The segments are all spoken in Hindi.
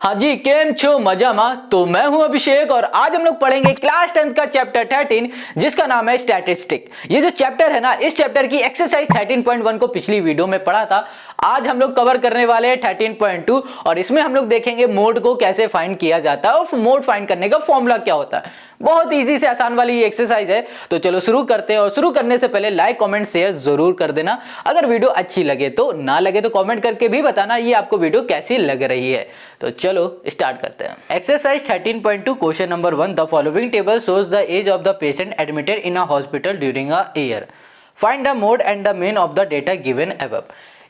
हाँ जी, केम छो मजामा। तो मैं हूं अभिषेक और आज हम लोग पढ़ेंगे क्लास 10th का चैप्टर 13 जिसका नाम है स्टैटिस्टिक। ये जो चैप्टर है ना, इस चैप्टर की एक्सरसाइज 13.1 को पिछली वीडियो में पढ़ा था। आज हम लोग कवर करने वाले हैं 13.2 और इसमें हम लोग देखेंगे मोड को कैसे फाइंड किया जाता है और मोड फाइंड करने का फॉर्मूला क्या होता है। बहुत इजी से आसान वाली ये एक्सरसाइज है। तो चलो शुरू करते हैं और शुरू करने से पहले लाइक कमेंट शेयर जरूर कर देना। अगर वीडियो अच्छी लगे तो, ना लगे तो कमेंट करके भी बताना ये आपको वीडियो कैसी लग रही है। तो चलो स्टार्ट करते हैं। Exercise 13.2 question number 1, the following table shows the age of the patient admitted in a hospital during a year. Find the mode and the mean of the data given above.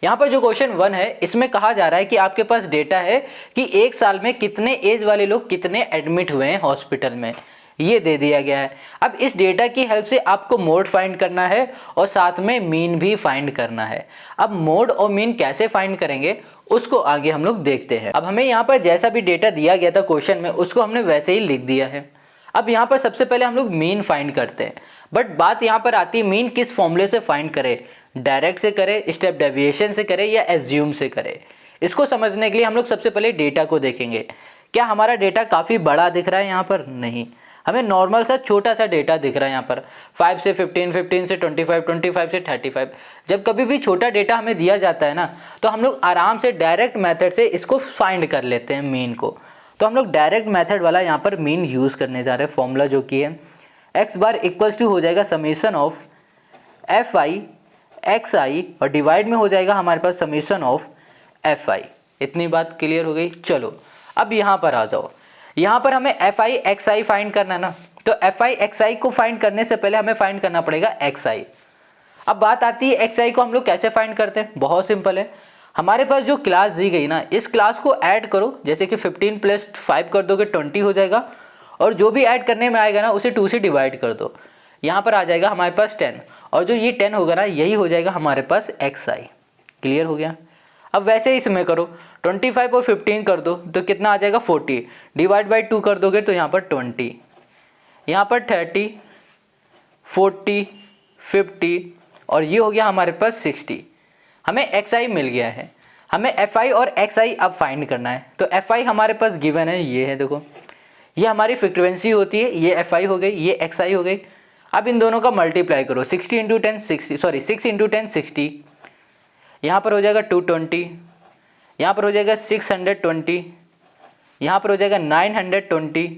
यहाँ पर जो क्वेश्चन 1 है इसमें कहा जा रहा है कि आपके पास डेटा है कि एक साल में कितने एज वाले लोग कितने एडमिट हुए हैं हॉस्पिटल में, ये दे दिया गया है। अब इस डेटा की हेल्प से आपको मोड फाइंड करना है और साथ में मीन भी फाइंड करना है। अब मोड और मीन कैसे फाइंड करेंगे उसको आगे हम लोग देखते हैं। अब हमें यहाँ पर जैसा भी डेटा दिया गया था क्वेश्चन में उसको हमने वैसे ही लिख दिया है। अब यहाँ पर सबसे पहले हम लोग मीन फाइंड करते हैं, बट बात यहाँ पर आती है मीन किस फॉर्मूले से फाइंड करें, डायरेक्ट से करें, स्टेप डेविएशन से करें या एज्यूम से करें। इसको समझने के लिए हम लोग सबसे पहले डेटा को देखेंगे। क्या हमारा डेटा काफ़ी बड़ा दिख रहा है? यहाँ पर नहीं, हमें नॉर्मल सा छोटा सा डेटा दिख रहा है। यहाँ पर 5 से 15, 15 से 25, 25 से 35। जब कभी भी छोटा डेटा हमें दिया जाता है ना, तो हम लोग आराम से डायरेक्ट मेथड से इसको फाइंड कर लेते हैं मीन को। तो हम लोग डायरेक्ट मेथड वाला यहाँ पर मीन यूज़ करने जा रहे हैं। फॉर्मूला जो कि है एक्स बार इक्वल्स टू हो जाएगा summation of f i x i और डिवाइड में हो जाएगा हमारे पास समीशन ऑफ एफ आई। इतनी बात क्लियर हो गई। चलो अब यहाँ पर आ जाओ। यहाँ पर हमें f i x I find करना है ना, तो एफ आई एक्स आई को फाइंड करने से पहले हमें फाइंड करना पड़ेगा एक्स आई। अब बात आती है एक्स आई को हम लोग कैसे फाइंड करते हैं। बहुत सिंपल है, हमारे पास जो क्लास दी गई ना, इस क्लास को ऐड करो। जैसे कि 15 + 5 कर दोगे 20 हो जाएगा, और जो भी ऐड करने में आएगा ना उसे 2 से डिवाइड कर दो। यहाँ पर आ जाएगा हमारे पास 10, और जो ये 10 होगा ना यही हो जाएगा हमारे पास एक्स आई। क्लियर हो गया। अब वैसे ही इसमें करो, 25 और 15 कर दो तो कितना आ जाएगा 40, डिवाइड बाई 2 कर दोगे तो यहाँ पर 20, यहाँ पर 30, 40, 50 और ये हो गया हमारे पास 60। हमें एक्स आई मिल गया है। हमें एफ आई और एक्स आई अब फाइंड करना है। तो एफ आई हमारे पास गिवन है, ये है, देखो ये हमारी फ्रिक्वेंसी होती है, ये एफ आई हो गई, ये एक्स आई हो गई। अब इन दोनों का मल्टीप्लाई करो, 60 × 10 60, सॉरी 6 × 10 60, यहाँ पर हो जाएगा 220, यहाँ पर हो जाएगा 620, यहाँ पर हो जाएगा 920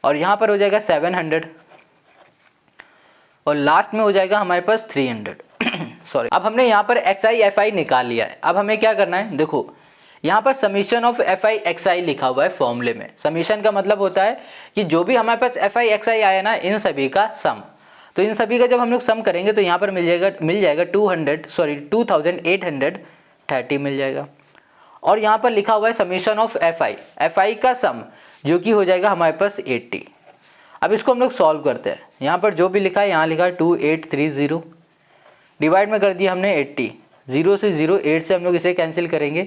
और यहाँ पर हो जाएगा 700 और लास्ट में हो जाएगा हमारे पास 300। सॉरी। अब हमने यहाँ पर एक्स आई एफ आई निकाल लिया है। अब हमें क्या करना है, देखो यहाँ पर summation of f i x i लिखा हुआ है फॉर्मूले में। समीशन का मतलब होता है कि जो भी हमारे पास एफ आई एक्स आई आया ना, इन सभी का सम। तो इन सभी का जब हम लोग सम करेंगे तो यहाँ पर मिल जाएगा 2830 मिल जाएगा। और यहाँ पर लिखा हुआ है समीशन ऑफ एफ आई का सम, जो कि हो जाएगा हमारे पास 80। अब इसको हम लोग सॉल्व करते हैं। यहाँ पर जो भी लिखा है, यहाँ लिखा है 2830, डिवाइड में कर दिया हमने 80, 0 से 0, 8 से हम लोग इसे कैंसिल करेंगे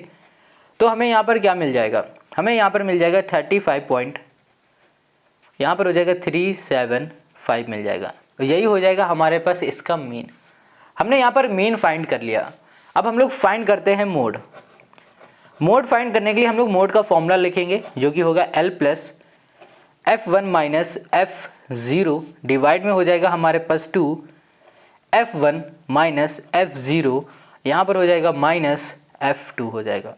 तो हमें यहाँ पर क्या मिल जाएगा, हमें यहाँ पर मिल जाएगा 35 यहाँ पर हो जाएगा 375 मिल जाएगा। तो यही हो जाएगा हमारे पास इसका मीन। हमने यहाँ पर मीन फाइंड कर लिया। अब हम लोग फाइंड करते हैं मोड। मोड फाइंड करने के लिए हम लोग मोड का फॉर्मूला लिखेंगे, जो कि होगा L + F1 - F0 डिवाइड में हो जाएगा हमारे पास 2 F1 - F0, यहाँ पर हो जाएगा -F2 हो जाएगा,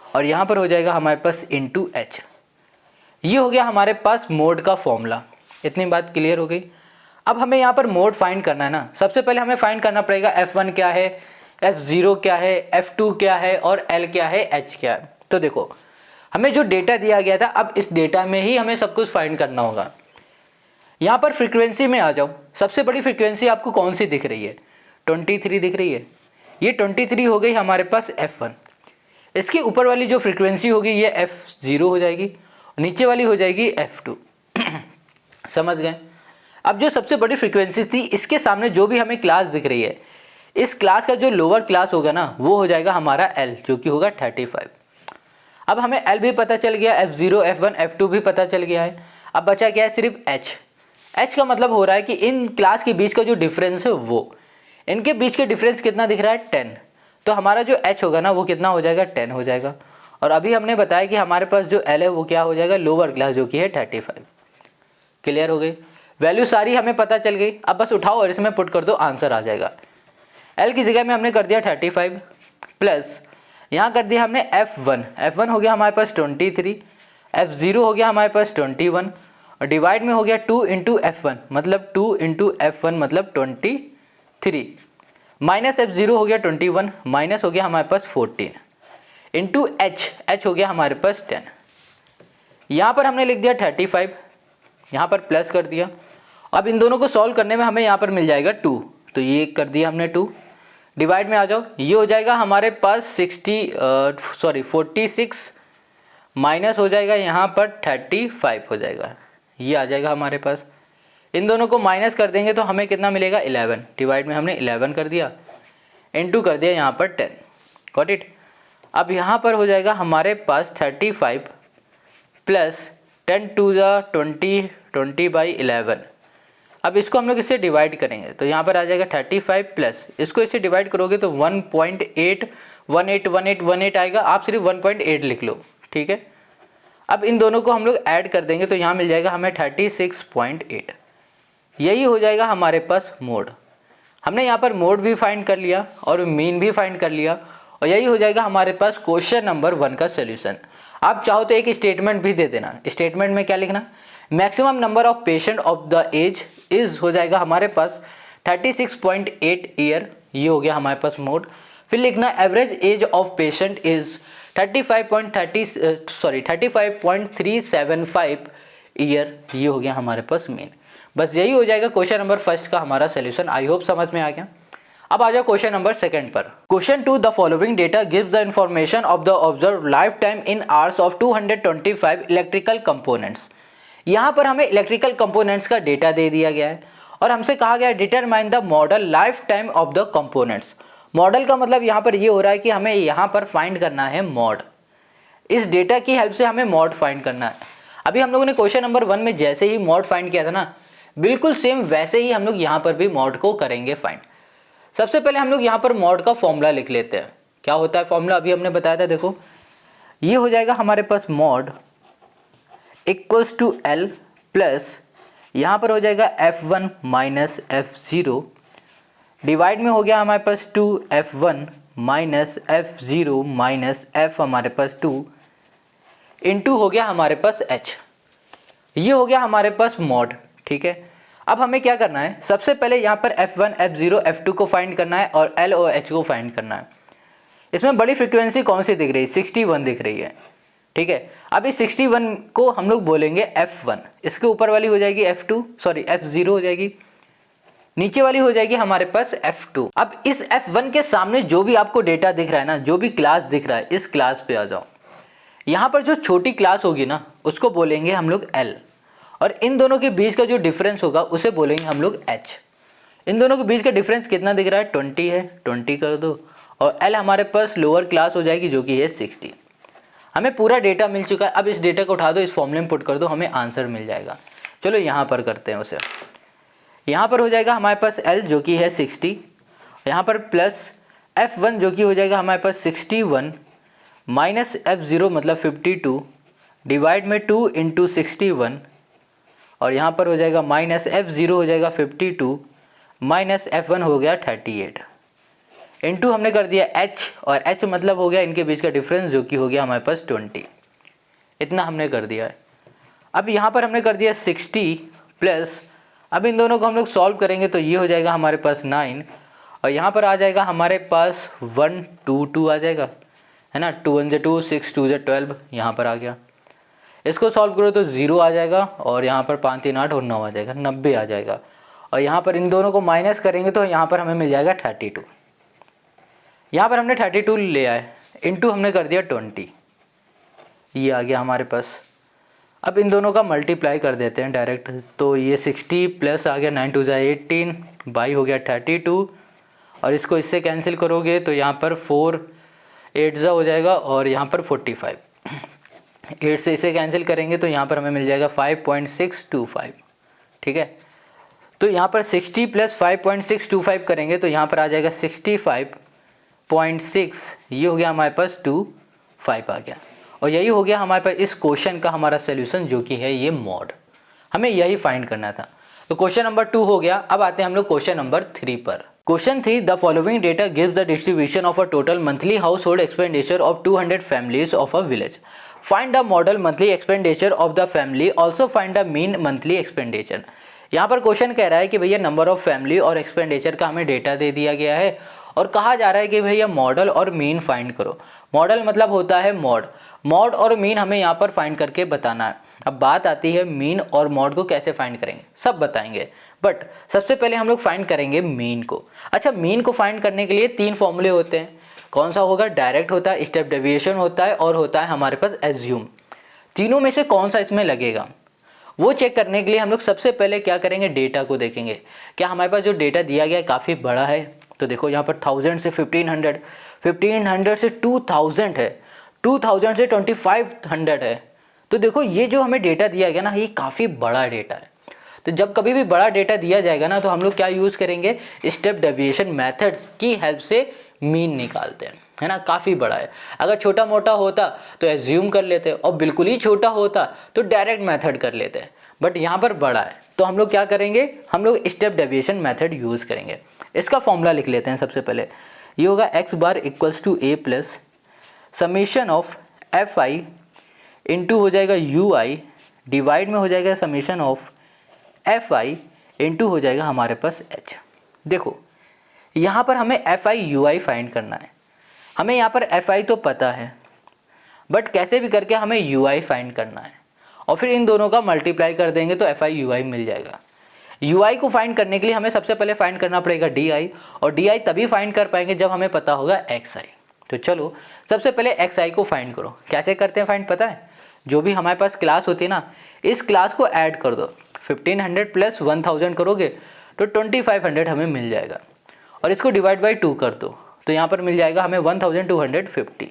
और यहाँ पर हो जाएगा हमारे पास इंटू H। ये हो गया हमारे पास मोड का फॉर्मूला। इतनी बात क्लियर हो गई। अब हमें यहाँ पर मोड फाइंड करना है ना, सबसे पहले हमें फाइंड करना पड़ेगा F1 क्या है, F0 क्या है, F2 क्या है और L क्या है, H क्या है। तो देखो हमें जो डेटा दिया गया था, अब इस डेटा में ही हमें सब कुछ फाइंड करना होगा। यहाँ पर फ्रीक्वेंसी में आ जाओ। सबसे बड़ी फ्रीक्वेंसी आपको कौन सी दिख रही है, 23 दिख रही है। ये 23 हो गई हमारे पास F1। इसके ऊपर वाली जो फ्रीक्वेंसी होगी ये F0 हो जाएगी, नीचे वाली हो जाएगी F2। समझ गए। अब जो सबसे बड़ी फ्रीक्वेंसी थी, इसके सामने जो भी हमें क्लास दिख रही है, इस क्लास का जो लोअर क्लास होगा ना, वो हो जाएगा हमारा L, जो कि होगा 35। अब हमें L भी पता चल गया, F0, F1, F2 भी पता चल गया है। अब बचा क्या है, सिर्फ H। H का मतलब हो रहा है कि इन क्लास के बीच का जो डिफरेंस है, वो इनके बीच के डिफरेंस कितना दिख रहा है, 10। तो हमारा जो H होगा ना, वो कितना हो जाएगा, 10 हो जाएगा। और अभी हमने बताया कि हमारे पास जो L है वो क्या हो जाएगा, लोअर क्लास, जो कि है 35। क्लियर हो गई, वैल्यू सारी हमें पता चल गई। अब बस उठाओ और इसमें पुट कर दो, आंसर आ जाएगा। L की जगह में हमने कर दिया 35 प्लस यहाँ कर दिया हमने F1 हो गया हमारे पास 23, F0 हो गया हमारे पास 21 और डिवाइड में हो गया 2 इंटू F1 मतलब 2 इंटू F1 मतलब 23 माइनस F0 हो गया 21 माइनस हो गया हमारे पास 14 इंटू H हो गया हमारे पास 10। यहाँ पर हमने लिख दिया 35, यहाँ पर प्लस कर दिया। अब इन दोनों को सॉल्व करने में हमें यहाँ पर मिल जाएगा 2, तो ये कर दिया हमने 2। डिवाइड में आ जाओ, ये हो जाएगा हमारे पास 46 माइनस हो जाएगा यहाँ पर 35 हो जाएगा, ये आ जाएगा हमारे पास। इन दोनों को माइनस कर देंगे तो हमें कितना मिलेगा 11। डिवाइड में हमने 11 कर दिया, इनटू कर दिया यहाँ पर 10। Got it. अब यहाँ पर हो जाएगा हमारे पास 35 प्लस 10 टू ज़ा 20, 20 बाई 11। अब इसको हम लोग इससे डिवाइड करेंगे तो यहाँ पर आ जाएगा 35 प्लस इसको इससे डिवाइड करोगे तो 1.8181818 आएगा। आप सिर्फ 1.8 लिख लो, ठीक है। अब इन दोनों को हम लोग ऐड कर देंगे तो यहाँ मिल जाएगा हमें 36.8। यही हो जाएगा हमारे पास मोड। हमने यहाँ पर मोड भी फाइंड कर लिया और मीन भी फाइंड कर लिया और यही हो जाएगा हमारे पास क्वेश्चन नंबर 1 का सोल्यूशन। आप चाहो तो एक स्टेटमेंट भी दे देना। स्टेटमेंट में क्या लिखना, maximum number of patient of the age is हो जाएगा हमारे पास 36.8 ईयर, ये हो गया हमारे पास मोड। फिर लिखना average age of patient is 35.375 year, ये हो गया हमारे पास मेन। बस यही हो जाएगा क्वेश्चन नंबर 1 का हमारा सोल्यूशन। आई होप समझ में आ गया। अब आ जाओ क्वेश्चन नंबर 2 पर। Question 2, the following data gives the information of the observe life time in hours of 225 electrical components. यहाँ पर हमें इलेक्ट्रिकल कंपोनेंट्स का डेटा दे दिया गया है और हमसे कहा गया है determine the model life time of the components. Model का मतलब यहाँ पर ये हो रहा है कि हमें यहाँ पर फाइंड करना है मॉड। इस डेटा की हेल्प से हमें मॉड फाइंड करना है। अभी हम लोगों ने क्वेश्चन नंबर 1 में जैसे ही मॉड फाइंड किया था ना, बिल्कुल सेम वैसे ही हम लोग यहाँ पर भी मॉड को करेंगे फाइंड। सबसे पहले हम लोग यहाँ पर मॉड का फॉर्मूला लिख लेते हैं। क्या होता है फॉर्मूला, अभी हमने बताया था। देखो ये हो जाएगा हमारे पास mod equals to L plus यहाँ पर हो जाएगा F1 माइनस F0 डिवाइड में हो गया हमारे पास 2F1 minus F0 minus F हमारे पास 2 इंटू हो गया हमारे पास H। ये हो गया हमारे पास मॉड, ठीक है। अब हमें क्या करना है, सबसे पहले यहाँ पर F1, F0, F2 को फाइंड करना है और L और H को फाइंड करना है। इसमें बड़ी फ्रीक्वेंसी कौन सी दिख रही है, 61 दिख रही है, ठीक है। अब इस 61 को हम लोग बोलेंगे F1, इसके ऊपर वाली हो जाएगी F0 हो जाएगी, नीचे वाली हो जाएगी हमारे पास F2। अब इस F1 के सामने जो भी आपको डेटा दिख रहा है ना, जो भी क्लास दिख रहा है, इस क्लास पे आ जाओ। यहाँ पर जो छोटी क्लास होगी ना उसको बोलेंगे हम लोग L और इन दोनों के बीच का जो डिफरेंस होगा उसे बोलेंगे हम लोग H। इन दोनों के बीच का डिफरेंस कितना दिख रहा है, 20 है, 20 कर दो और L हमारे पास लोअर क्लास हो जाएगी जो कि है 60। हमें पूरा डेटा मिल चुका है। अब इस डेटा को उठा दो, इस फॉर्मूले में पुट कर दो, हमें आंसर मिल जाएगा। चलो यहाँ पर करते हैं उसे। यहाँ पर हो जाएगा हमारे पास L जो कि है 60, यहाँ पर प्लस F1 जो कि हो जाएगा हमारे पास 61 माइनस F0 मतलब 52 डिवाइड में 2 इंटू 61 और यहाँ पर हो जाएगा माइनस F0 हो जाएगा 52 माइनस F1 हो गया 38 इंटू हमने कर दिया H और H मतलब हो गया इनके बीच का डिफरेंस जो कि हो गया हमारे पास 20। इतना हमने कर दिया है। अब यहाँ पर हमने कर दिया 60 प्लस, अब इन दोनों को हम लोग सॉल्व करेंगे तो ये हो जाएगा हमारे पास 9 और यहाँ पर आ जाएगा हमारे पास 122 आ जाएगा, है ना। 2 1 2, 6 2 12, यहाँ पर आ गया। इसको सॉल्व करो तो 0 आ जाएगा और यहाँ पर 5 3 8 और 9 आ जाएगा, 90 आ जाएगा। और यहाँ पर इन दोनों को माइनस करेंगे तो यहाँ पर हमें मिल जाएगा 32। यहाँ पर हमने 32 ले आए, इंटू हमने कर दिया 20, ये आ गया हमारे पास। अब इन दोनों का मल्टीप्लाई कर देते हैं डायरेक्ट, तो ये 60 प्लस आ गया 9 2 18 बाई हो गया 32 और इसको इससे कैंसिल करोगे तो यहाँ पर 4 8 हो जाएगा और यहाँ पर 45। 8 से इसे कैंसिल करेंगे तो यहाँ पर हमें मिल जाएगा 5.625, ठीक है। तो यहाँ पर 60 प्लस 5.625 करेंगे तो यहाँ पर आ जाएगा 65.6, ये हो गया हमारे पास 25 आ गया। और यही हो गया हमारे पास इस क्वेश्चन का हमारा सोल्यूशन, जो कि है ये मॉड। हमें यही फाइंड करना था। तो क्वेश्चन नंबर 2 हो गया। अब आते हैं हम लोग क्वेश्चन नंबर 3 पर। Question 3, the following data gives the distribution of a total monthly house hold expenditure of 200 families of a village. Find the model monthly expenditure of the family, also find the mean monthly expenditure. यहाँ पर क्वेश्चन कह रहा है कि भैया नंबर ऑफ फैमिली और एक्सपेंडिचर का हमें डेटा दे दिया गया है और कहा जा रहा है कि भैया मॉडल और मीन फाइंड करो। मॉडल मतलब होता है मॉड, मॉड और मीन हमें यहाँ पर फाइंड करके बताना है। अब बात आती है मीन और मॉड को कैसे फाइंड करेंगे, सब बताएंगे, बट सबसे पहले हम लोग फाइंड करेंगे मीन को। अच्छा, मीन को फाइंड करने के लिए 3 फॉर्मूले होते हैं। कौन सा होगा? डायरेक्ट होता है, स्टेप डेविएशन होता है और होता है हमारे पास एज्यूम। तीनों में से कौन सा इसमें लगेगा वो चेक करने के लिए हम लोग सबसे पहले क्या करेंगे? डेटा को देखेंगे। क्या हमारे पास जो डेटा दिया गया है काफ़ी बड़ा है? तो देखो यहाँ पर 1000 से 1500, 1500 से 2000 है, 2000 से 2500 है। तो देखो ये जो हमें डेटा दिया गया ना, ये काफ़ी बड़ा डेटा है। तो जब कभी भी बड़ा डेटा दिया जाएगा ना, तो हम लोग क्या यूज़ करेंगे? स्टेप डेविएशन मेथड्स की हेल्प से मीन निकालते हैं, है ना। काफ़ी बड़ा है, अगर छोटा मोटा होता तो एज्यूम कर लेते, और बिल्कुल ही छोटा होता तो डायरेक्ट मेथड कर लेते, बट यहाँ पर बड़ा है तो हम लोग क्या करेंगे? हम लोग स्टेप डेविएशन मेथड यूज़ करेंगे। इसका फॉर्मूला लिख लेते हैं सबसे पहले। ये होगा x bar equals to a plus summation of f i into हो जाएगा यू आई, डिवाइड में हो जाएगा summation of f i into हो जाएगा हमारे पास h। देखो यहाँ पर हमें f i u i find करना है। हमें यहाँ पर एफ आई तो पता है, बट कैसे भी करके हमें यू आई फाइंड करना है, और फिर इन दोनों का मल्टीप्लाई कर देंगे तो एफ आई यू आई मिल जाएगा। यू आई को फाइंड करने के लिए हमें सबसे पहले फाइंड करना पड़ेगा डी आई, और डी आई तभी फाइंड कर पाएंगे जब हमें पता होगा एक्स आई। तो चलो सबसे पहले एक्स आई को फाइंड करो। कैसे करते हैं फाइंड पता है? जो भी हमारे पास क्लास होती है ना, इस क्लास को ऐड कर दो। 1500 प्लस 1000 करोगे तो 2500 हमें मिल जाएगा, और इसको डिवाइड बाई 2 कर दो तो यहाँ पर मिल जाएगा हमें 1250।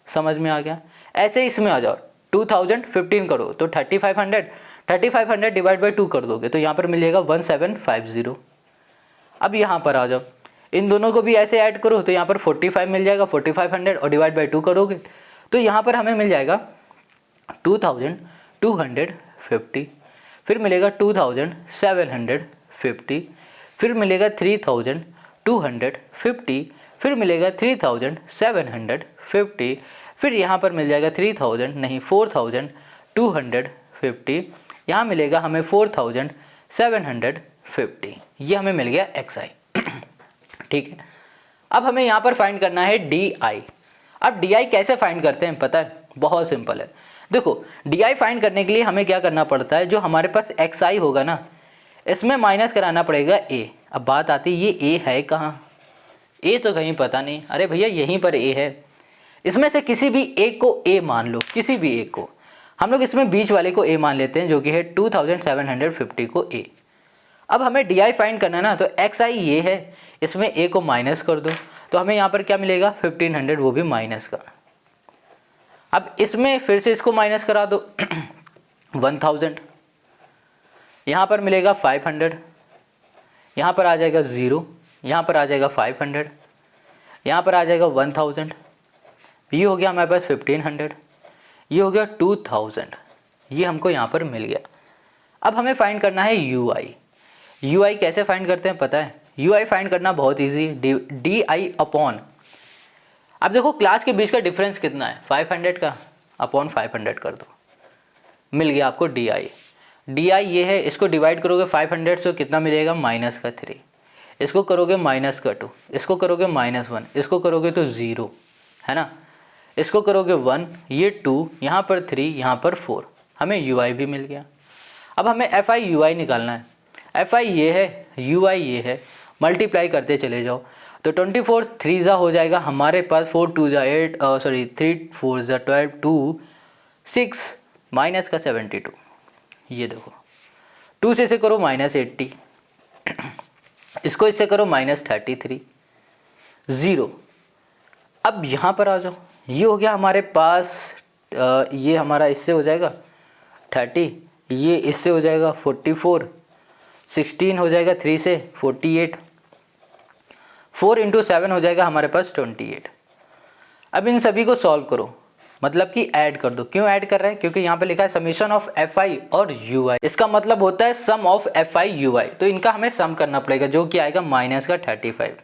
समझ में आ गया? ऐसे इसमें आ जाओ, 2015 करो तो 3500 डिवाइड बाई 2 कर दोगे तो यहाँ पर मिल जाएगा 1750। अब यहाँ पर आ जाओ, इन दोनों को भी ऐसे ऐड करो तो यहाँ पर 45 मिल जाएगा, 4500 और डिवाइड बाई 2 करोगे तो यहाँ पर हमें मिल जाएगा 2250, फिर मिलेगा 2750, फिर मिलेगा 3250, फिर मिलेगा 3750, फिर यहाँ पर मिल जाएगा 4250, यहाँ मिलेगा हमें 4750। ये हमें मिल गया एक्स आई। ठीक है, अब हमें यहाँ पर फाइंड करना है डी आई। अब डी आई कैसे फाइंड करते हैं पता है? बहुत सिंपल है। देखो डी आई फाइंड करने के लिए हमें क्या करना पड़ता है? जो हमारे पास एक्स आई होगा ना, इसमें माइनस कराना पड़ेगा ए। अब बात आती है ये ए है कहाँ? ए तो कहीं पता नहीं। अरे भैया यहीं पर ए है। इसमें से किसी भी एक को ए मान लो, किसी भी एक को। हम लोग इसमें बीच वाले को ए मान लेते हैं जो कि है 2750 को ए। अब हमें डी आई फाइंड करना है ना, तो एक्स आई ये है, इसमें ए को माइनस कर दो तो हमें यहाँ पर क्या मिलेगा? 1500, वो भी माइनस का। अब इसमें फिर से इसको माइनस करा दो 1000, यहाँ पर मिलेगा 500, यहाँ पर आ जाएगा 0, यहाँ पर आ जाएगा 500, यहाँ पर आ जाएगा 1000, ये हो गया हमारे पास 1500, ये हो गया 2000, ये हमको यहाँ पर मिल गया। अब हमें फाइंड करना है यू आई। यू आई कैसे फाइंड करते हैं पता है? यू आई फाइंड करना बहुत ईजी, डी आई अपॉन, अब देखो क्लास के बीच का डिफरेंस कितना है? 500 का, अपॉन 500 कर दो, मिल गया आपको डी आई। डी आई ये है, इसको डिवाइड करोगे 500 से कितना मिलेगा? माइनस का 3, इसको करोगे माइनस का 2, इसको करोगे -1, इसको करोगे तो 0, है ना। इसको करोगे 1, ये 2, यहाँ पर 3, यहाँ पर 4, हमें यू आई भी मिल गया। अब हमें एफ आई यू आई निकालना है। एफ आई ये है, यू आई ये है, मल्टीप्लाई करते चले जाओ तो 24 3 हो जाएगा हमारे पास, 4 2 8, 3 4 12, 2 6 माइनस का 72। ये देखो 2 से इसे करो -80, इसको इससे करो -33, 0। अब यहाँ पर आ जाओ, ये हो गया हमारे पास, ये हमारा इससे हो जाएगा 30, ये इससे हो जाएगा 44, 16 हो जाएगा 3 से 48, 4 × 7 हो जाएगा हमारे पास 28। अब इन सभी को सॉल्व करो, मतलब कि ऐड कर दो। क्यों ऐड कर रहे हैं? क्योंकि यहाँ पे लिखा है समीशन ऑफ एफ आई और यू आई, इसका मतलब होता है सम ऑफ एफ आई यू आई। तो इनका हमें सम करना पड़ेगा जो कि आएगा माइनस का 35।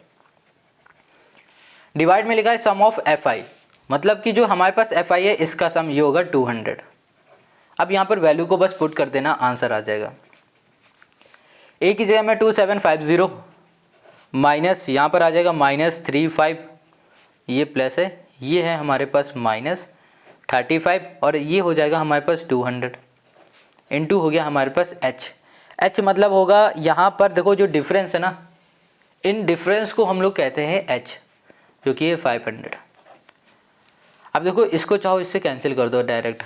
डिवाइड में लिखा है सम ऑफ एफ आई, मतलब कि जो हमारे पास एफ आई है इसका सम ये होगा 200। अब यहाँ पर वैल्यू को बस पुट कर देना, आंसर आ जाएगा। ए की जगह में 2750 माइनस यहाँ पर आ जाएगा -35, ये प्लस है, ये है हमारे पास -35 और ये हो जाएगा हमारे पास 200 इनटू हो गया हमारे पास एच। एच मतलब होगा यहाँ पर देखो जो डिफरेंस है ना, इन डिफरेंस को हम लोग कहते हैं एच, जो कि है 500। अब देखो इसको चाहो इससे कैंसिल कर दो डायरेक्ट।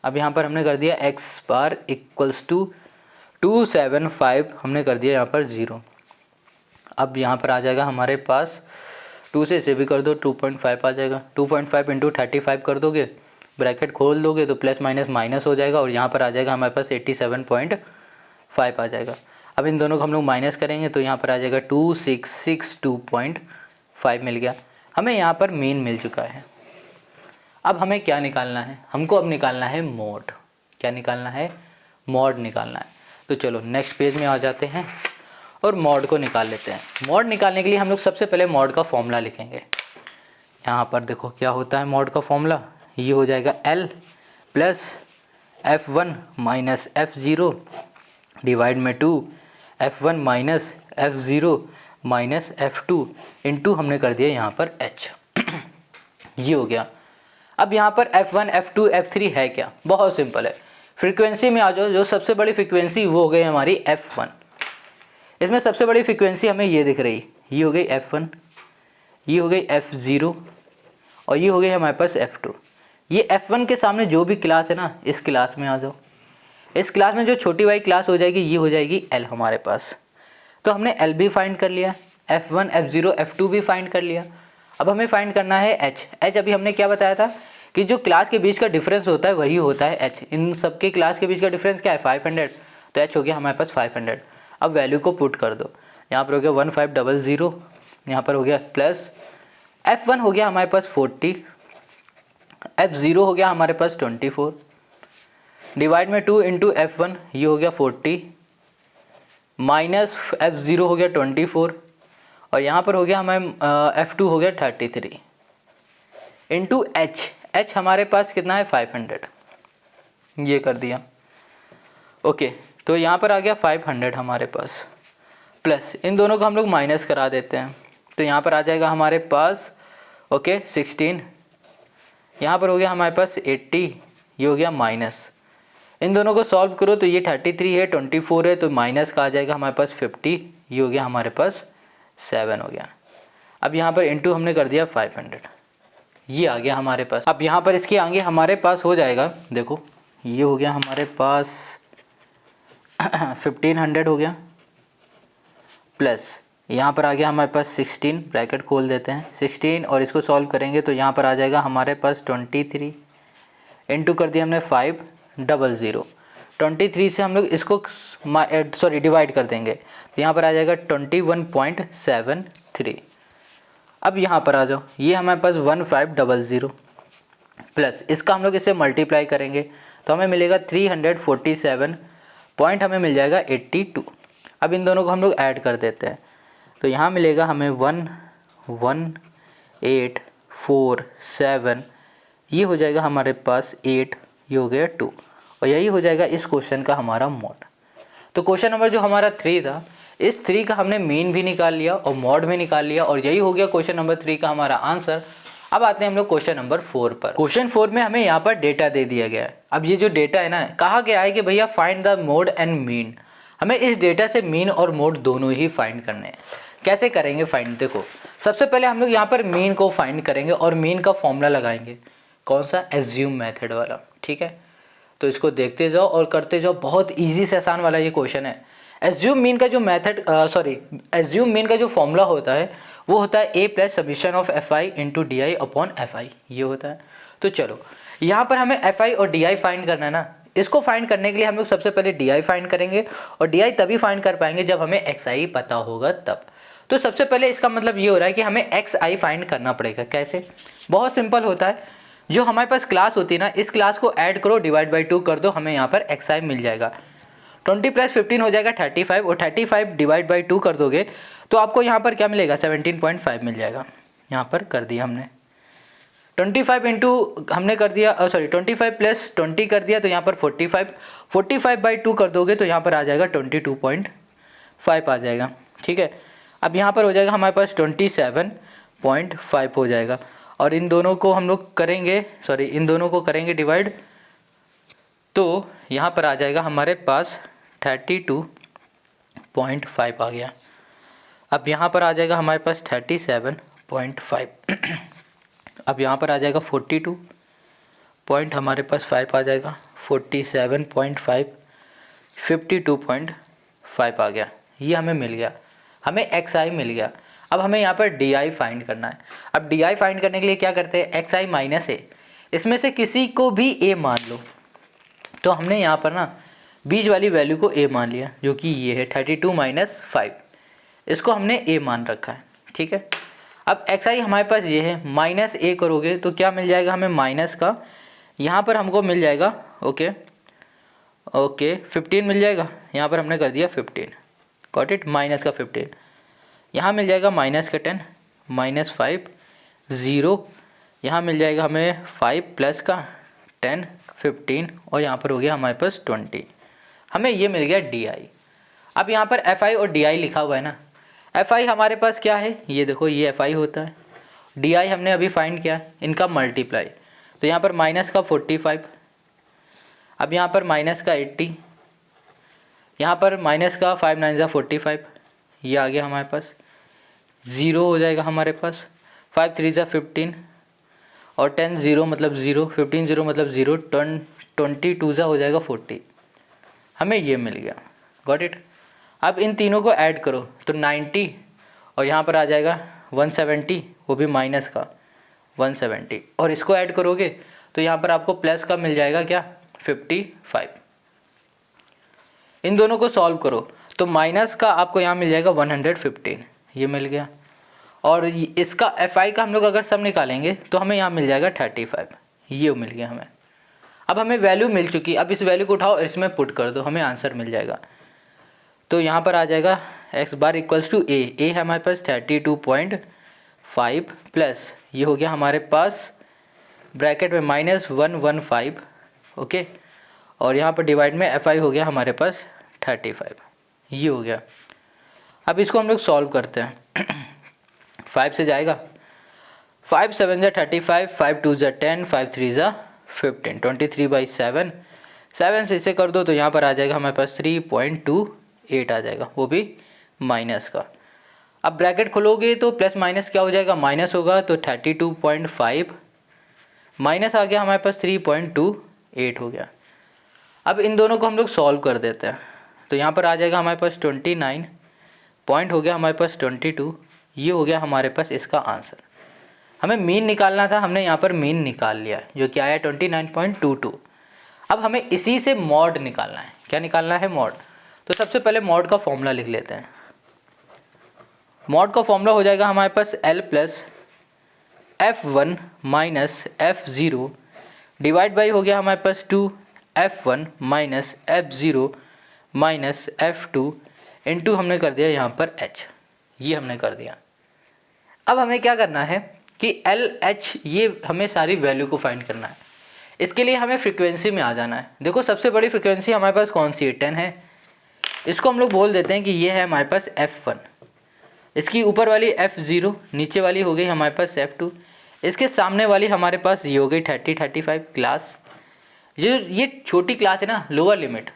अब यहाँ पर हमने कर दिया एक्स बार इक्वल्स टू 275, हमने कर दिया यहाँ पर 0। अब यहाँ पर आ जाएगा हमारे पास 2 से इसे भी कर दो 2.5 आ जाएगा। 2.5 इंटू 35 कर दोगे, ब्रैकेट खोल दोगे तो प्लस माइनस माइनस हो जाएगा और यहाँ पर आ जाएगा हमारे पास 87.5 आ जाएगा। अब इन दोनों को हम लोग माइनस करेंगे तो यहाँ पर आ जाएगा 2662.5 मिल गया। हमें यहाँ पर मीन मिल चुका है। अब हमें क्या निकालना है? हमको अब निकालना है मोड। क्या निकालना है? मोड निकालना है। तो चलो नेक्स्ट पेज में आ जाते हैं और मॉड को निकाल लेते हैं। मॉड निकालने के लिए हम लोग सबसे पहले मॉड का फॉर्मूला लिखेंगे। यहाँ पर देखो क्या होता है मॉड का फॉर्मूला, ये हो जाएगा L plus F1 minus F0 divide में 2 F1 minus F0 minus F2 into हमने कर दिया यहाँ पर H। ये हो गया। अब यहाँ पर F1 F2 F3 है क्या? बहुत सिंपल है। फ्रीक्वेंसी में आ जाओ, जो सबसे बड़ी फ्रीक्वेंसी वो हो गई हमारी F1। इसमें सबसे बड़ी फ्रीक्वेंसी हमें ये दिख रही, ये हो गई F1, ये हो गई F0 और ये हो गई हमारे पास F2। ये F1 के सामने जो भी क्लास है ना, इस क्लास में आ जाओ। इस क्लास में जो छोटी वाली क्लास हो जाएगी ये हो जाएगी L हमारे पास। तो हमने L भी फाइंड कर लिया, F1 F0 F2 भी फाइंड कर लिया। अब हमें फाइंड करना है H। H अभी हमने क्या बताया था कि जो क्लास के बीच का डिफरेंस होता है वही होता है H। इन सबके क्लास के बीच का डिफरेंस क्या है? 500। तो H हो गया हमारे पास 500। अब वैल्यू को पुट कर दो, यहाँ पर हो गया 1500, यहाँ पर हो गया प्लस F1 हो गया हमारे पास 40, F0 हो गया हमारे पास 24 डिवाइड में 2 इंटू F1, ये हो गया 40 माइनस F0 हो गया 24 और यहाँ पर हो गया हमारे F2 हो गया 33 इंटू H हमारे पास कितना है? 500। ये कर दिया। ओके, तो यहाँ पर आ गया 500 हमारे पास, प्लस इन दोनों को हम लोग माइनस करा देते हैं। तो यहाँ पर आ जाएगा हमारे पास 16, यहाँ पर हो गया हमारे पास 80, ये हो गया माइनस। इन दोनों को सॉल्व करो तो ये 33 है, 24 है, तो माइनस का आ जाएगा हमारे पास 50, ये हो गया हमारे पास 7 हो गया। अब यहाँ पर इंटू हमने कर दिया 500, ये आ गया हमारे पास। अब यहाँ पर इसके आगे हमारे पास हो जाएगा, देखो ये हो गया हमारे पास 1500 हो गया, प्लस यहाँ पर आ गया हमारे पास 16, ब्रैकेट खोल देते हैं 16 और इसको सॉल्व करेंगे तो यहाँ पर आ जाएगा हमारे पास 23 इंटू कर दिया हमने 500। 23 से हम लोग इसको डिवाइड कर देंगे तो यहाँ पर आ जाएगा 21.73। अब यहाँ पर आ जाओ, ये हमारे पास 1500 प्लस इसका हम लोग इसे मल्टीप्लाई करेंगे तो हमें मिलेगा 347 पॉइंट, हमें मिल जाएगा 82। अब इन दोनों को हम लोग ऐड कर देते हैं तो यहाँ मिलेगा हमें 11847, ये हो जाएगा हमारे पास 8, ये हो गया 2 और यही हो जाएगा इस क्वेश्चन का हमारा मोड। तो क्वेश्चन नंबर जो हमारा 3 था, इस 3 का हमने मीन भी निकाल लिया और मॉड भी निकाल लिया और यही हो गया क्वेश्चन नंबर 3 का हमारा आंसर। अब आते हैं हम लोग क्वेश्चन नंबर 4 पर। क्वेश्चन 4 में हमें यहाँ पर डेटा दे दिया गया है। अब ये जो डेटा है ना, कहा गया है कि भैया find the mode and mean. हमें इस डेटा से मीन और मोड दोनों ही फाइंड करने हैं। कैसे करेंगे फाइंड? देखो सबसे पहले हम लोग यहाँ पर मीन को फाइंड करेंगे और मीन का फॉर्मूला लगाएंगे। कौन सा? एज्यूम मेथड वाला। ठीक है, तो इसको देखते जाओ और करते जाओ, बहुत ईजी से आसान वाला ये क्वेश्चन है। एज्यूम मीन का जो एज्यूम मीन का जो फॉर्मूला होता है वो होता है A plus summation of f i into d i upon f i, ये होता है। तो चलो यहाँ पर हमें एफ आई और डी आई फाइंड करना है ना। इसको फाइंड करने के लिए हम लोग सबसे पहले डी आई फाइंड करेंगे और डी आई तभी फाइंड कर पाएंगे जब हमें एक्स आई पता होगा तब। तो सबसे पहले इसका मतलब ये हो रहा है कि हमें एक्स आई फाइंड करना पड़ेगा। कैसे? बहुत सिंपल होता है। जो हमारे पास क्लास होती है ना, इस क्लास को ऐड करो, डिवाइड बाई 2 कर दो, हमें यहाँ पर xi मिल जाएगा। 20 + 15 हो जाएगा 35 और 35 डिवाइड बाई 2 कर दोगे तो आपको यहाँ पर क्या मिलेगा 17.5 मिल जाएगा। यहाँ पर कर दिया हमने 25 इंटू हमने कर दिया 25 + 20 कर दिया तो यहाँ पर 45 बाई 2 कर दोगे तो यहाँ पर आ जाएगा 22.5 आ जाएगा। ठीक है, अब यहाँ पर हो जाएगा हमारे पास 27.5 हो जाएगा और इन दोनों को हम लोग करेंगे इन दोनों को करेंगे डिवाइड तो यहाँ पर आ जाएगा हमारे पास 32.5 आ गया। अब यहाँ पर आ जाएगा हमारे पास 37.5 अब यहाँ पर आ जाएगा 42 पॉइंट हमारे पास 5 आ जाएगा 47.5 52.5 आ गया। ये हमें मिल गया, हमें xi मिल गया। अब हमें यहाँ पर di फाइंड करना है। अब di फाइंड करने के लिए क्या करते हैं, xi माइनस a, इसमें से किसी को भी a मान लो। तो हमने यहाँ पर ना बीच वाली वैल्यू को a मान लिया जो कि ये है 32 - 5, इसको हमने a मान रखा है। ठीक है, अब xi हमारे पास ये है, माइनस a करोगे तो क्या मिल जाएगा हमें माइनस का, यहाँ पर हमको मिल जाएगा ओके 15 मिल जाएगा। यहाँ पर हमने कर दिया 15, गॉट इट, माइनस का 15, यहाँ मिल जाएगा माइनस का 10 -5 0, यहाँ मिल जाएगा हमें 5 प्लस का 10 15 और यहाँ पर हो गया हमारे पास 20। हमें ये मिल गया di। अब यहाँ पर fi और di लिखा हुआ है ना, fi हमारे पास क्या है, ये देखो ये fi होता है, di हमने अभी फाइंड किया इनका मल्टीप्लाई, तो यहाँ पर माइनस का 45, अब यहाँ पर माइनस का 80, यहाँ पर माइनस का 5 9 45, ये आ गया हमारे पास, 0 हो जाएगा हमारे पास, 5 3 15 और 10 0 मतलब 0, 15 0 मतलब 0, 22 हो जाएगा 40। हमें ये मिल गया, गॉट इट। अब इन तीनों को ऐड करो तो 90 और यहाँ पर आ जाएगा 170, वो भी माइनस का 170 और इसको ऐड करोगे तो यहाँ पर आपको प्लस का मिल जाएगा क्या 55। इन दोनों को सॉल्व करो तो माइनस का आपको यहाँ मिल जाएगा 115, ये मिल गया। और इसका fi का हम लोग अगर सब निकालेंगे तो हमें यहाँ मिल जाएगा 35, ये मिल गया हमें। अब हमें वैल्यू मिल चुकी, अब इस वैल्यू को उठाओ और इसमें पुट कर दो, हमें आंसर मिल जाएगा। तो यहाँ पर आ जाएगा x bar equals to a है हमारे पास 32.5 प्लस ये हो गया हमारे पास ब्रैकेट में -115 ओके, और यहाँ पर डिवाइड में fi हो गया हमारे पास 35, ये हो गया। अब इसको हम लोग सॉल्व करते हैं 5 से जाएगा, 5 7 35, 5 2 10, 5 3 15, 23/7, 7 से इसे कर दो तो यहाँ पर आ जाएगा हमारे पास 3.28 आ जाएगा, वो भी माइनस का। अब ब्रैकेट खोलोगे तो प्लस माइनस क्या हो जाएगा, माइनस होगा तो 32.5 माइनस आ गया हमारे पास 3.28 हो गया। अब इन दोनों को हम लोग सॉल्व कर देते हैं तो यहाँ पर आ जाएगा हमारे पास 29 पॉइंट हो गया हमारे पास 22, ये हो गया हमारे पास इसका आंसर। हमें मीन निकालना था, हमने यहाँ पर मीन निकाल लिया जो कि आया 29.22। अब हमें इसी से मॉड निकालना है। क्या निकालना है, मॉड। तो सबसे पहले मॉड का फॉर्मूला लिख लेते हैं। मॉड का फॉर्मूला हो जाएगा हमारे पास L plus F1 minus F0 divide by हो गया हमारे पास 2F1 minus F0 minus F2 into हमने कर दिया यहाँ पर H, ये हमने कर दिया। अब हमें क्या करना है कि L H ये हमें सारी वैल्यू को फाइंड करना है। इसके लिए हमें फ्रीक्वेंसी में आ जाना है। देखो सबसे बड़ी फ्रीक्वेंसी हमारे पास कौन सी है, 10 है। इसको हम लोग बोल देते हैं कि ये है हमारे पास F1, इसकी ऊपर वाली F0, नीचे वाली हो गई हमारे पास F2, इसके सामने वाली हमारे पास ये हो गई 35 क्लास। ये छोटी क्लास है ना, लोअर लिमिट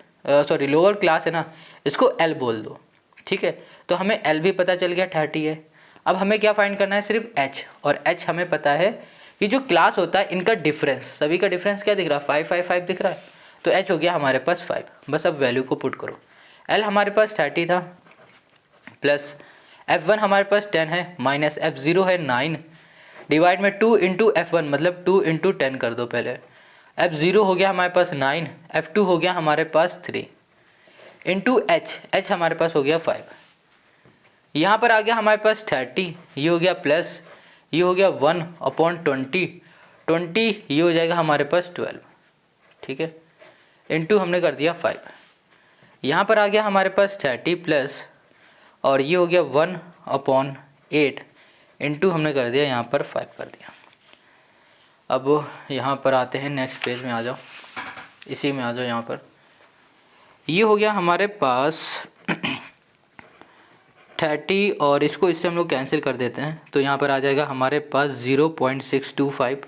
लोअर क्लास है ना, इसको L बोल दो। ठीक है, तो हमें L भी पता चल गया 30 है। अब हमें क्या फाइंड करना है, सिर्फ H, और H हमें पता है कि जो क्लास होता है इनका डिफरेंस, सभी का डिफरेंस क्या दिख रहा है, 5 5 5 दिख रहा है, तो H हो गया हमारे पास 5। बस अब वैल्यू को पुट करो। L हमारे पास 30 था प्लस F1 हमारे पास 10 है माइनस F0 है 9 डिवाइड में 2 इंटू F1 मतलब 2 इंटू 10 कर दो पहले। F0 हो गया हमारे पास 9, F2 हो गया हमारे पास 3 इंटू H हमारे पास हो गया 5। यहाँ पर आ गया हमारे पास 30, ये हो गया प्लस ये हो गया 1/20, 20, ये हो जाएगा हमारे पास 12, ठीक है, इनटू हमने कर दिया 5। यहाँ पर आ गया हमारे पास 30 प्लस, और ये हो गया 1/8 इनटू हमने कर दिया यहाँ पर 5 कर दिया। अब यहाँ पर आते हैं, नेक्स्ट पेज में आ जाओ, इसी में आ जाओ। यहाँ पर ये हो गया हमारे पास 30, और इसको इससे हम लोग कैंसिल कर देते हैं, तो यहाँ पर आ जाएगा हमारे पास 0.625।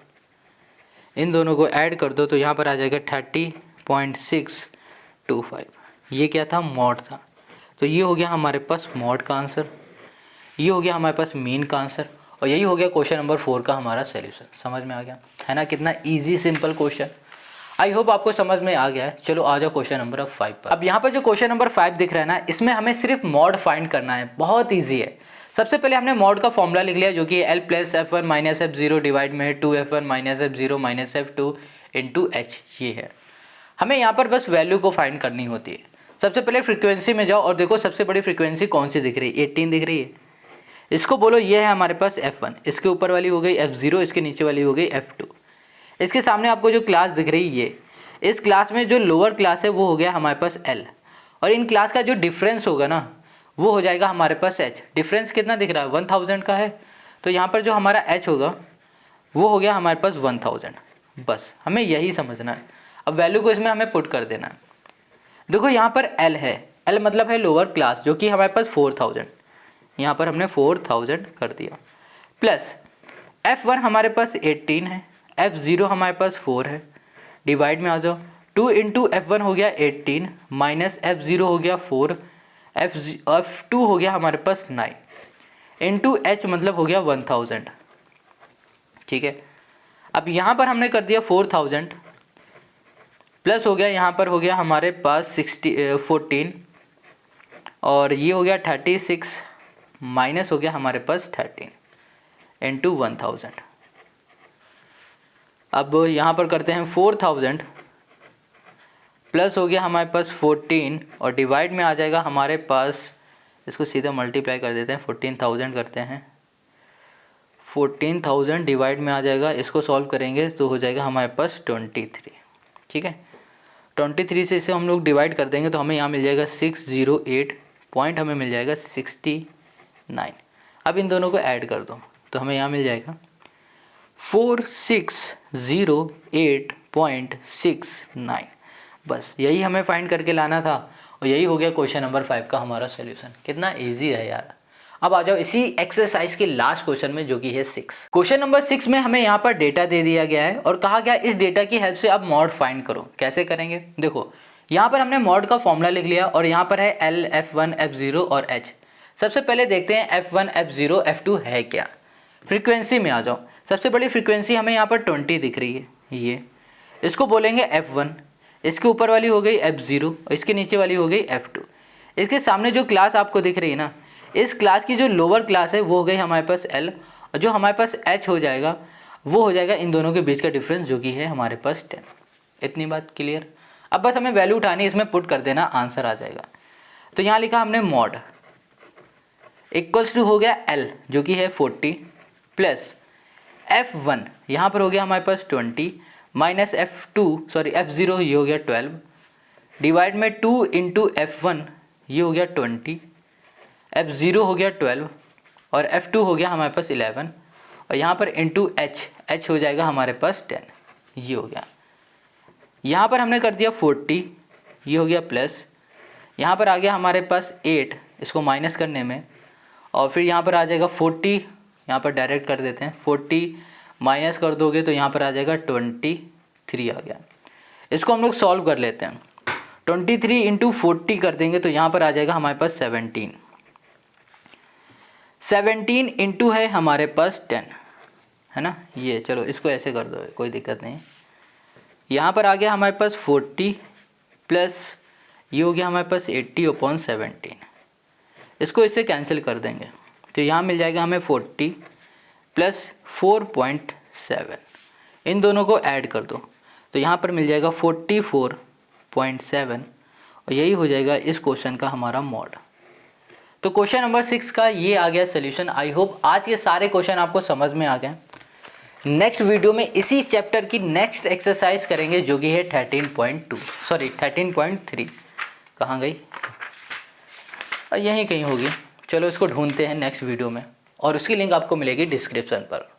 इन दोनों को ऐड कर दो तो यहाँ पर आ जाएगा 30.625। ये क्या था? मॉड था। तो ये हो गया हमारे पास मॉड का आंसर, ये हो गया हमारे पास मीन का आंसर, और यही हो गया क्वेश्चन नंबर 4 का हमारा सॉल्यूशन। समझ में आ गया है ना? कितना easy simple question. I hope आपको समझ में आ गया है। चलो आ जाओ क्वेश्चन नंबर 5 पर। अब यहाँ पर जो क्वेश्चन नंबर 5 दिख रहा है ना, इसमें हमें सिर्फ मॉड फाइंड करना है। बहुत ईजी है। सबसे पहले हमने मॉड का फॉर्मूला लिख लिया, जो कि L plus F1 minus F0 divide में 2F1 minus F0 minus F2 into H, ये है। हमें यहाँ पर बस वैल्यू को फाइंड करनी होती है। सबसे पहले फ्रीक्वेंसी में जाओ और देखो सबसे बड़ी फ्रीक्वेंसी कौन सी दिख रही है? 18 दिख रही है। इसको बोलो ये है हमारे पास F1, इसके ऊपर वाली हो गई F0, इसके नीचे वाली हो गई F2। इसके सामने आपको जो क्लास दिख रही है, ये इस क्लास में जो लोअर क्लास है वो हो गया हमारे पास L, और इन क्लास का जो डिफरेंस होगा ना वो हो जाएगा हमारे पास H। डिफरेंस कितना दिख रहा है? 1000 का है, तो यहाँ पर जो हमारा H होगा वो हो गया हमारे पास 1000। बस हमें यही समझना है। अब वैल्यू को इसमें हमें पुट कर देना है। देखो यहाँ पर L है, L मतलब है लोअर क्लास, जो कि हमारे पास 4000, यहाँ पर हमने 4000 कर दिया, प्लस F1 हमारे पास 18 है, F0 हमारे पास 4 है, डिवाइड में आ जाओ। 2 इंटू F1 हो गया 18 माइनस F0 हो गया 4, F2 हो गया हमारे पास 9 इंटू H मतलब हो गया 1000, ठीक है। अब यहाँ पर हमने कर दिया 4000 प्लस हो गया, यहाँ पर हो गया हमारे पास 14, और ये हो गया 36 माइनस हो गया हमारे पास 13 इंटू 1000। अब यहाँ पर करते हैं 4000 प्लस हो गया हमारे पास 14, और डिवाइड में आ जाएगा हमारे पास, इसको सीधा मल्टीप्लाई कर देते हैं, 14000 करते हैं। 14000 डिवाइड में आ जाएगा, इसको सॉल्व करेंगे तो हो जाएगा हमारे पास 23, ठीक है। 23 से इसे हम लोग डिवाइड कर देंगे तो हमें यहाँ मिल जाएगा 608 पॉइंट, हमें मिल जाएगा 69। अब इन दोनों को ऐड कर दो तो हमें यहाँ मिल जाएगा 4608.69। बस यही हमें फाइंड करके लाना था, और यही हो गया क्वेश्चन नंबर 5 का हमारा सॉल्यूशन। कितना इजी है यार। अब आ जाओ इसी एक्सरसाइज के लास्ट क्वेश्चन में, जो कि है 6। क्वेश्चन नंबर 6 में हमें यहाँ पर डेटा दे दिया गया है और कहा गया इस डेटा की हेल्प से आप मॉड फाइंड करो। कैसे करेंगे? देखो यहाँ पर हमने मॉड का फॉर्मूला लिख लिया, और यहाँ पर है L, F1, F0 और H। सबसे पहले देखते हैं F1, F0, F2 है क्या। फ्रीक्वेंसी में आ जाओ। सबसे बड़ी फ्रीक्वेंसी हमें यहाँ पर 20 दिख रही है, ये इसको बोलेंगे F1, इसके ऊपर वाली हो गई F0 और इसके नीचे वाली हो गई F2। इसके सामने जो क्लास आपको दिख रही है ना, इस क्लास की जो लोअर क्लास है वो हो गई हमारे पास L, और जो हमारे पास H हो जाएगा वो हो जाएगा इन दोनों के बीच का डिफरेंस, जो कि है हमारे पास 10। इतनी बात क्लियर। अब बस हमें वैल्यू उठानी है, इसमें पुट कर देना, आंसर आ जाएगा। तो यहाँ लिखा हमने मॉड इक्वल्स टू हो गया L, जो कि है 40 प्लस F1 यहाँ पर हो गया हमारे पास 20 माइनस F0 ये हो गया 12 डिवाइड में 2 इंटू F1 ये हो गया 20, F0 हो गया 12 और F2 हो गया हमारे पास 11, और यहाँ पर इंटू H हो जाएगा हमारे पास 10, ये हो गया। यहाँ पर हमने कर दिया 40, ये हो गया प्लस, यहाँ पर आ गया हमारे पास 8 इसको माइनस करने में, और फिर यहाँ पर आ जाएगा 40, यहाँ पर डायरेक्ट कर देते हैं, 40 माइनस कर दोगे तो यहाँ पर आ जाएगा 23 आ गया। इसको हम लोग सॉल्व कर लेते हैं। 23 इंटू 40 कर देंगे तो यहाँ पर आ जाएगा हमारे पास 17 इंटू है हमारे पास 10, है ना। ये चलो इसको ऐसे कर दो, कोई दिक्कत नहीं। यहाँ पर आ गया हमारे पास 40 प्लस ये हो गया हमारे पास 80/17, इसको इससे कैंसिल कर देंगे तो यहाँ मिल जाएगा हमें 40 प्लस 4.7, इन दोनों को ऐड कर दो तो यहाँ पर मिल जाएगा 44.7, और यही हो जाएगा इस क्वेश्चन का हमारा मॉड। तो क्वेश्चन नंबर 6 का ये आ गया सोल्यूशन। आई होप आज के सारे क्वेश्चन आपको समझ में आ गए। नेक्स्ट वीडियो में इसी चैप्टर की नेक्स्ट एक्सरसाइज करेंगे जो कि है 13.3। कहाँ गई? यहीं कहीं होगी। चलो इसको ढूंढते हैं नेक्स्ट वीडियो में, और उसकी लिंक आपको मिलेगी डिस्क्रिप्शन पर।